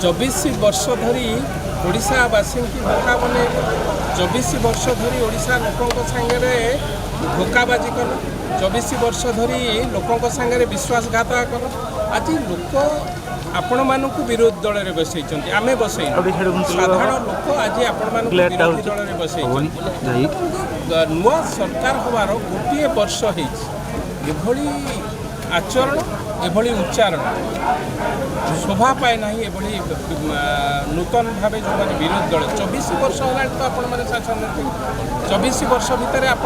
24 वर्ष धरी ओडिशावासी की धोखा बने 24 वर्ष धरी ओडिशा लोकों सांगे धोखाबाजी कल 24 वर्ष धरी लोकों सांगे विश्वासघात कल आज लोक आपण मानक विरोधी दल में बसई आम बसई साधारण लोक आज आपण विरोधी दल में बसई नुआ सरकार हबार गोटे वर्ष होभली आचरण एभली उच्चारण शोभा पाए ना एभली नूतन भाव जो मैंने विरोधी दल 24 वर्ष है तो आपण शासन 24 वर्ष भितर आप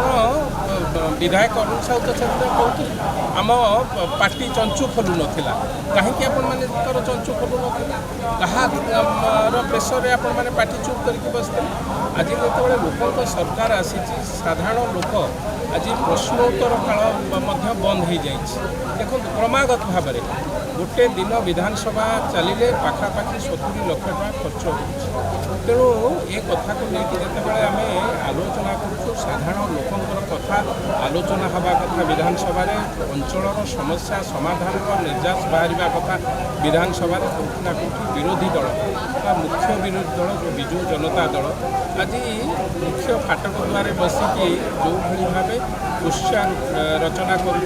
विधायक अरुण साहू तो से कहते आम पार्टी चंचु खोलु नाला कहीं आपण चंचु खोलु ना प्रेसर आपण पार्टी चुप करके बसते आज जो लोक सरकार आसी साधारण लोक आज प्रश्नोत्तर काल बंद हो जाए देखो क्रमागत भाव में गोटे दिन विधानसभा चलिले पाखापाखि 70 लाख टका खर्च हो तेणु ये कथा को लेकिन जिते आम आलोचना करूँ साधारण लोकंर कथा आलोचना हवा कथा विधानसभा अंचल समस्या समाधान निर्यास बाहर कथा विधानसभा कौटि ना कौटि विरोधी दल मुख्य विरोधी दल जो विजु जनता दल आज मुख्य फाटक द्वार बसिकी जो भाई भाव क्वेश्चन रचना कर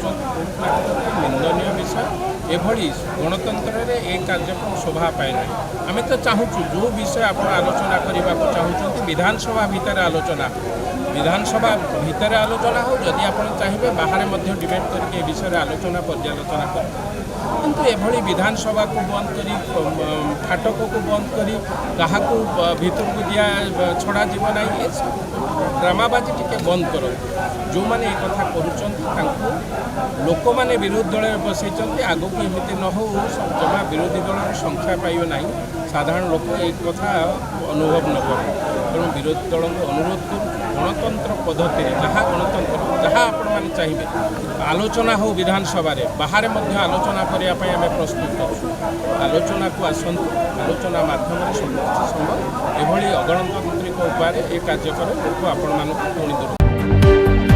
निंदनीय विषय एभली गणतंत्र में एक कार्यक्रम शोभा पाए ना आम तो चाहूँ जो विषय आप आलोचना करने को चाहूँ विधानसभा भितर आलोचना विधानसभा भितर आलोचना हो जदि आप चाहिए बाहर डिबेट करके विषय आलोचना पर्यालोचना कर किंतु एभली विधानसभा को बंद करी फाटक को बंद करी क्या भीतर को दिया छड़ा जीव ना ये ड्रामाबाजी टिके बंद करो जो मैंने एक कथा करूँ लोक मैंने विरोधी दल में बसई आग को एमती न हो जमा विरोधी दल संख्या पाइब ना साधारण लोक एक कथा अनुभव न कर तेणु विरोधी दल को अनुरोध कर गणतंत्र पद्धति जहाँ गणतंत्र जहाँ आपण मैंने चाहिए आलोचना हो विधानसभा बाहर आलोचना करने आम प्रस्तुत कर आलोचना को आसतु आलोचना मध्यम सब संभव एभली अगणतांत्रिक उपाय ये कार्य करे लोक आपण मानक पुणी दूर